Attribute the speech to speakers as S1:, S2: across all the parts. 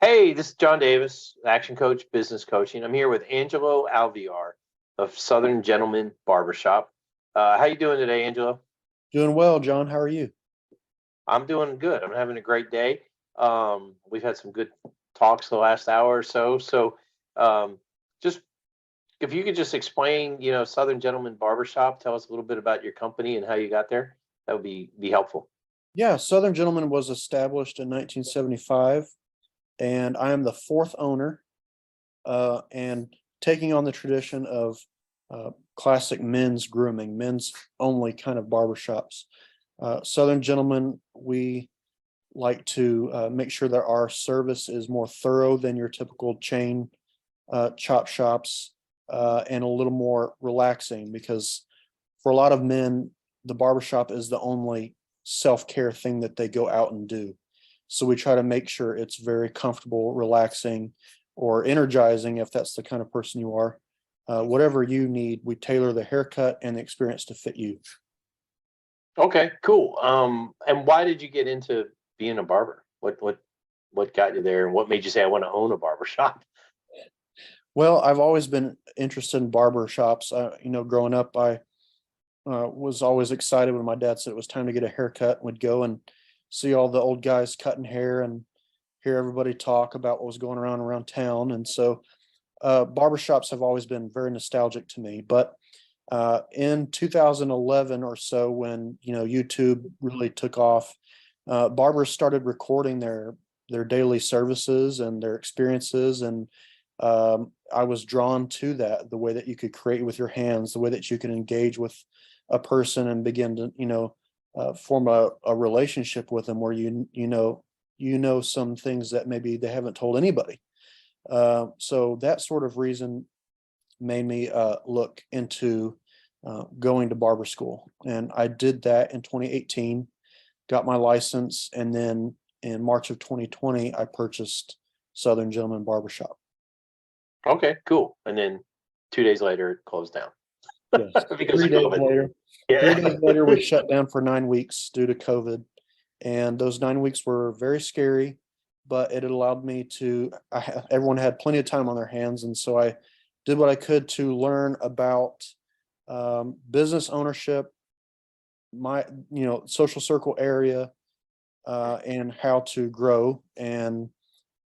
S1: Hey, this is John Davis, action coach, business coaching. I'm here with Angelo Alviar of Southern Gentleman Barbershop. How you doing today, Angelo?
S2: Doing well, John. How are you?
S1: I'm doing good. I'm having a great day. We've had some good talks the last hour or so. Um, just if you could just explain, Southern Gentleman Barbershop, tell us a little bit about your company and how you got there. That would be helpful.
S2: Yeah, Southern Gentleman was established in 1975, and I am the fourth owner, and taking on the tradition of classic men's grooming, men's only kind of barbershops. Southern Gentleman, we like to make sure that our service is more thorough than your typical chain chop shops, and a little more relaxing because for a lot of men, the barbershop is the only self-care thing that they go out and do. So we try to make sure it's very comfortable, relaxing, or energizing if that's the kind of person you are. Whatever you need, we tailor the haircut and the experience to fit you.
S1: Okay, cool. And why did you get into being a barber? What got you there, and what made you say I want to own a barber shop?
S2: Well, I've always been interested in barber shops. Growing up, I was always excited when my dad said it was time to get a haircut. Would go and see all the old guys cutting hair and hear everybody talk about what was going around town. And so barbershops have always been very nostalgic to me. But in 2011 or so, when YouTube really took off, barbers started recording their daily services and their experiences, and I was drawn to that, the way that you could create with your hands, the way that you can engage with a person and begin to form a relationship with them, where you know some things that maybe they haven't told anybody. So that sort of reason made me look into going to barber school, and I did that in 2018, got my license, and then in March of 2020 I purchased Southern Gentleman Barbershop.
S1: Okay, cool. And then 2 days later, it closed down
S2: Yes.
S1: because
S2: three
S1: of
S2: days
S1: COVID.
S2: later three
S1: Yeah.
S2: days later we shut down for 9 weeks due to COVID, and those 9 weeks were very scary, but it allowed me to everyone had plenty of time on their hands, and so I did what I could to learn about business ownership, my social circle area, and how to grow, and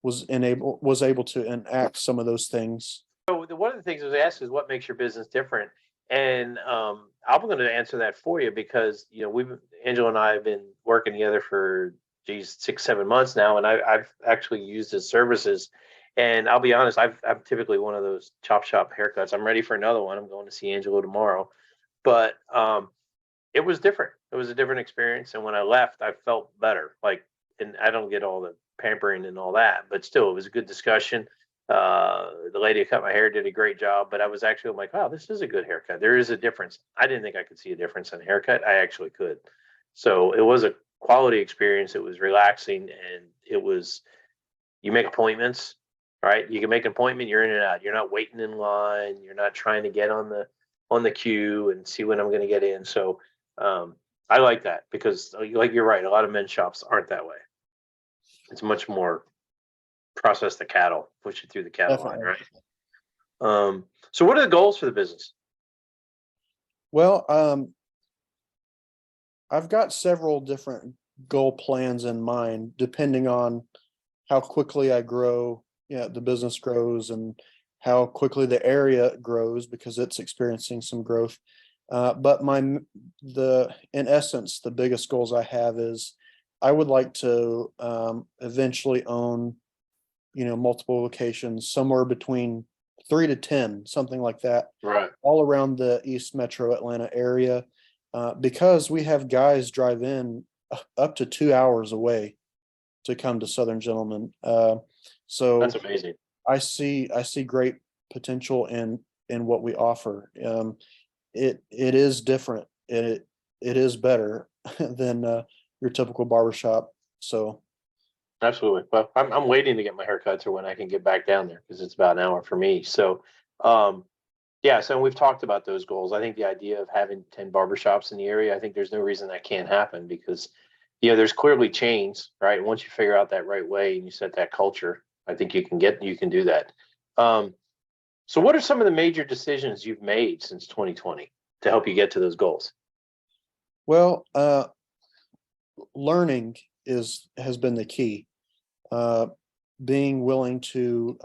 S2: was able to enact some of those things.
S1: So one of the things I was asked is what makes your business different, and I'm going to answer that for you because we've Angela and I have been working together for 6-7 months now, and I've actually used his services. And I'll be honest, I'm typically one of those chop shop haircuts. I'm ready for another one. I'm going to see Angelo tomorrow, but it was different. It was a different experience, and when I left, I felt better. Like, and I don't get all the pampering and all that, but still, it was a good discussion. The lady who cut my hair did a great job, but I was actually like, wow, this is a good haircut. There is a difference. I didn't think I could see a difference in a haircut. I actually could. So it was a quality experience. It was relaxing, and it was. You make appointments, right? You can make an appointment. You're in and out. You're not waiting in line. You're not trying to get on the queue and see when I'm going to get in. So um, I like that because, like you're right, a lot of men's shops aren't that way. It's much more process the cattle, push it through the cattle line,
S2: Definitely.
S1: right? So what are the goals for the business?
S2: Well, I've got several different goal plans in mind, depending on how quickly I grow, the business grows, and how quickly the area grows because it's experiencing some growth. But in essence, the biggest goals I have is I would like to eventually own, multiple locations, somewhere between 3 to 10, something like that,
S1: Right.
S2: all around the East Metro Atlanta area, because we have guys drive in up to 2 hours away to come to Southern Gentlemen.
S1: That's
S2: So
S1: amazing.
S2: I see great potential in what we offer. It is different. It is better than your typical barbershop. So
S1: Absolutely. Well, I'm waiting to get my haircut to when I can get back down there because it's about an hour for me. So, um, yeah. So we've talked about those goals. I think the idea of having 10 barbershops in the area, I think there's no reason that can't happen because, there's clearly chains, right? Once you figure out that right way and you set that culture, I think you can do that. Um, so what are some of the major decisions you've made since 2020 to help you get to those goals?
S2: Well, learning has been the key. Uh, Being willing to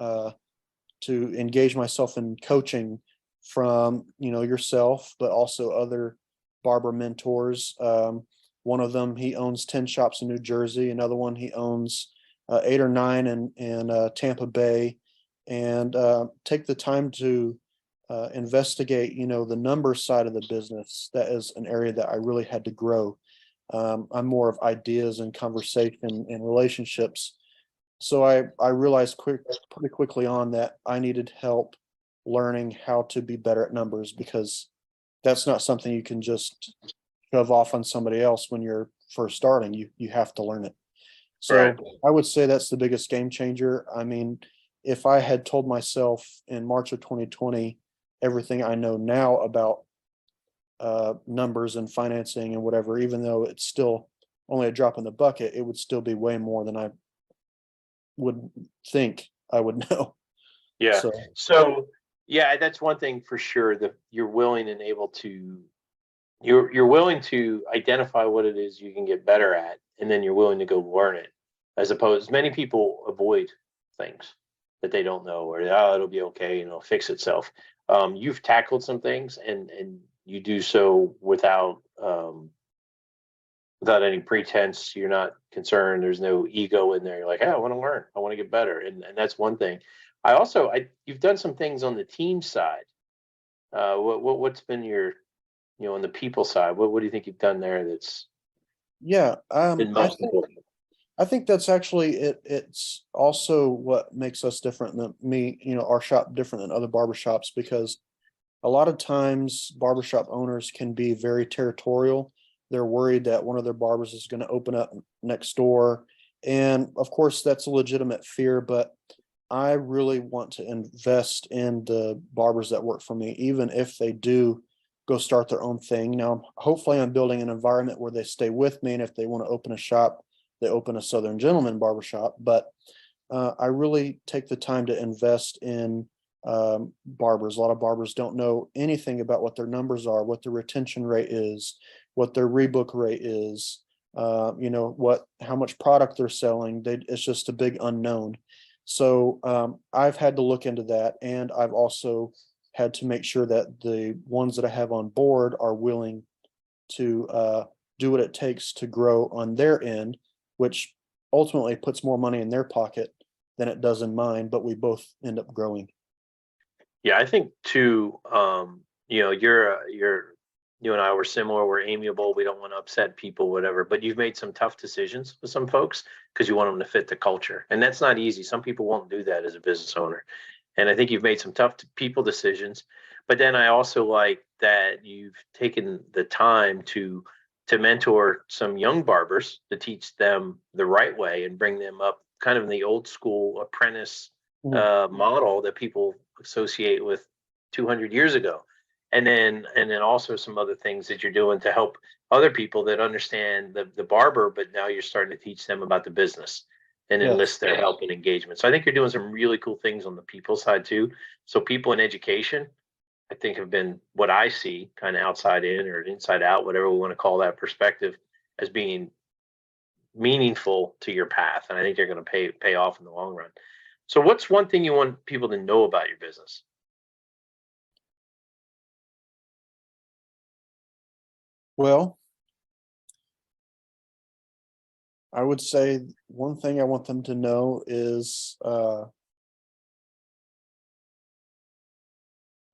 S2: engage myself in coaching from yourself, but also other barber mentors. One of them, he owns 10 shops in New Jersey. Another one, he owns 8 or 9 in Tampa Bay, and take the time to investigate the number side of the business. That is an area that I really had to grow. I'm more of ideas and conversation and relationships, so I realized pretty quickly on that I needed help learning how to be better at numbers, because that's not something you can just shove off on somebody else when you're first starting. You have to learn it.
S1: Right.
S2: So I would say that's the biggest game changer. I mean, if I had told myself in March of 2020 everything I know now about numbers and financing and whatever, even though it's still only a drop in the bucket, it would still be way more than I would think I would know.
S1: Yeah.
S2: So
S1: So yeah, that's one thing for sure, that you're willing and able to you're willing to identify what it is you can get better at, and then you're willing to go learn it. As opposed, many people avoid things that they don't know, or oh, it'll be okay and it'll fix itself. You've tackled some things, and you do so without any pretense. You're not concerned. There's no ego in there. You're like, hey, I want to learn. I want to get better. And that's one thing. I you've done some things on the team side. What's been your, on the people side, what do you think you've done there that's
S2: yeah,
S1: been most important?
S2: I think that's actually it. It's also what makes us different than me, our shop different than other barbershops, because a lot of times barbershop owners can be very territorial. They're worried that one of their barbers is going to open up next door. And of course, that's a legitimate fear, but I really want to invest in the barbers that work for me, even if they do go start their own thing. Now, hopefully, I'm building an environment where they stay with me. And if they want to open a shop, they open a Southern Gentleman barbershop. But I really take the time to invest in barbers. A lot of barbers don't know anything about what their numbers are, what their retention rate is, what their rebook rate is, how much product they're selling. It's just a big unknown. So I've had to look into that, and I've also had to make sure that the ones that I have on board are willing to do what it takes to grow on their end, which ultimately puts more money in their pocket than it does in mine, but we both end up growing.
S1: Yeah, I think too. You and I were similar. We're amiable. We don't want to upset people, whatever. But you've made some tough decisions with some folks because you want them to fit the culture, and that's not easy. Some people won't do that as a business owner, and I think you've made some tough people decisions. But then I also like that you've taken the time to mentor some young barbers, to teach them the right way and bring them up kind of in the old school apprentice
S2: Mhm.
S1: model that people associate with 200 years ago. And then also some other things that you're doing to help other people that understand the barber, but now you're starting to teach them about the business and
S2: Yes.
S1: enlist their help and engagement. So I think you're doing some really cool things on the people side too. So people in education, I think, have been what I see kind of outside in or inside out, whatever we want to call that perspective, as being meaningful to your path. And I think they're going to pay off in the long run. So what's one thing you want people to know about your business?
S2: Well, I would say one thing I want them to know is I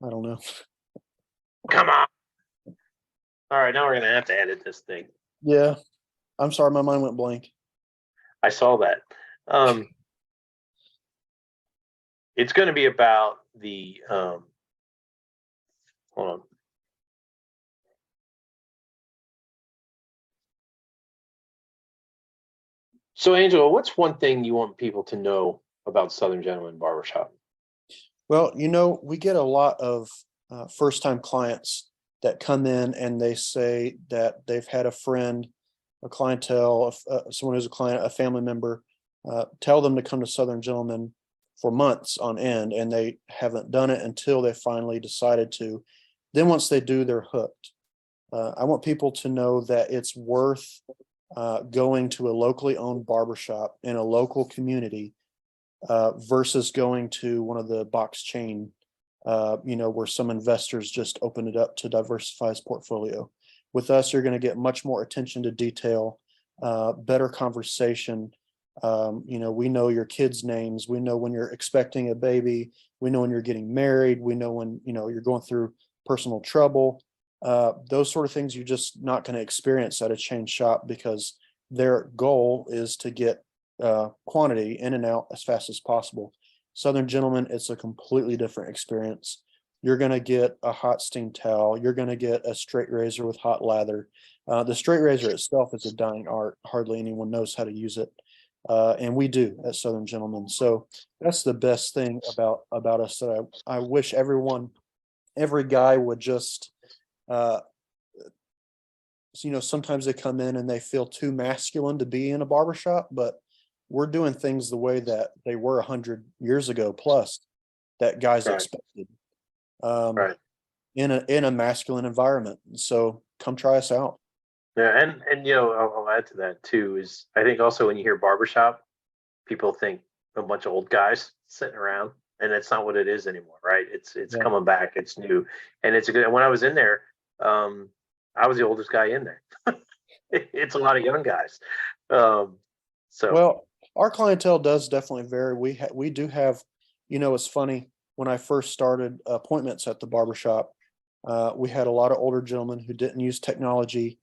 S2: don't know.
S1: Come on. All right, now we're going to have to edit this thing.
S2: Yeah, I'm sorry, my mind went blank.
S1: I saw that. Um, it's going to be about the hold on. So Angela, what's one thing you want people to know about Southern Gentleman Barbershop?
S2: Well, we get a lot of first time clients that come in and they say that they've had a friend, a clientele, someone who's a client, a family member, tell them to come to Southern Gentleman for months on end, and they haven't done it until they finally decided to. Then once they do, they're hooked. I want people to know that it's worth going to a locally owned barbershop in a local community versus going to one of the box chain, where some investors just open it up to diversify his portfolio. With us, you're going to get much more attention to detail, better conversation. We know your kids' names. We know when you're expecting a baby. We know when you're getting married. We know when, you're going through personal trouble. Those sort of things you're just not going to experience at a chain shop, because their goal is to get quantity in and out as fast as possible. Southern Gentleman, it's a completely different experience. You're going to get a hot steam towel. You're going to get a straight razor with hot lather. The straight razor itself is a dying art. Hardly anyone knows how to use it. And we do at Southern Gentleman. So that's the best thing about us, that I wish every guy would just, sometimes they come in and they feel too masculine to be in a barbershop, but we're doing things the way that they were 100 years ago plus, that guys
S1: Right.
S2: expected,
S1: Right.
S2: in a masculine environment. So come try us out.
S1: Yeah, and I'll add to that too, is I think also when you hear barbershop, people think a bunch of old guys sitting around, and that's not what it is anymore, right? It's
S2: Yeah.
S1: coming back, it's new, and it's a good. When I was in there, I was the oldest guy in there. It's a lot of young guys. So
S2: Well, our clientele does definitely vary. We do have, it's funny, when I first started appointments at the barbershop, we had a lot of older gentlemen who didn't use technology,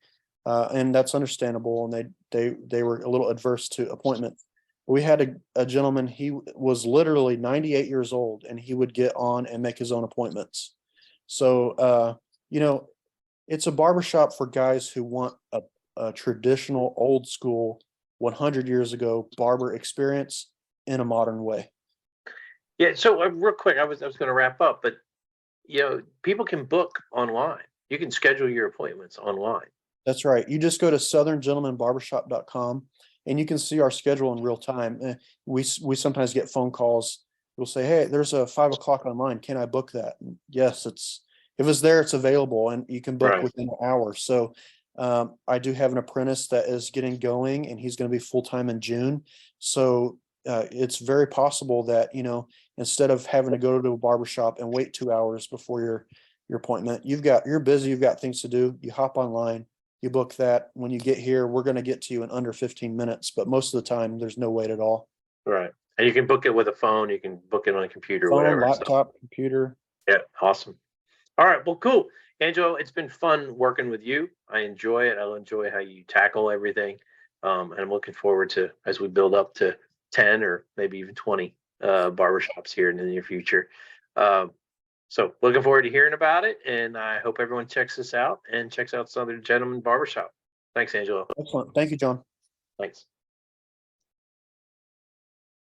S2: and that's understandable. And they were a little adverse to appointments. We had a gentleman, he was literally 98 years old, and he would get on and make his own appointments. So, it's a barbershop for guys who want a traditional, old school, 100 years ago barber experience in a modern way.
S1: yeah, so real quick, I was going to wrap up, but people can book online. You can schedule your appointments online.
S2: That's right. You just go to southerngentlemanbarbershop.com and you can see our schedule in real time. We sometimes get phone calls. We'll say, hey, there's a 5 o'clock online. Can I book that? And yes, if it's there, it's available, and you can book
S1: Right.
S2: within an hour. So I do have an apprentice that is getting going, and he's going to be full-time in June. So it's very possible that, instead of having to go to a barbershop and wait 2 hours before your appointment, you're busy, you've got things to do. You hop online, you book that. When you get here, we're going to get to you in under 15 minutes, but most of the time there's no wait at all.
S1: Right. And you can book it with a phone. You can book it on a computer,
S2: Phone,
S1: whatever. So
S2: laptop, computer.
S1: yeah, awesome. All right. Well, cool. Angelo, it's been fun working with you. I enjoy it. I'll enjoy how you tackle everything. And I'm looking forward to, as we build up to 10 or maybe even 20 barbershops here in the near future. So looking forward to hearing about it. And I hope everyone checks this out and checks out Southern Gentleman Barbershop. Thanks, Angelo.
S2: Excellent. Thank you, John.
S1: Thanks.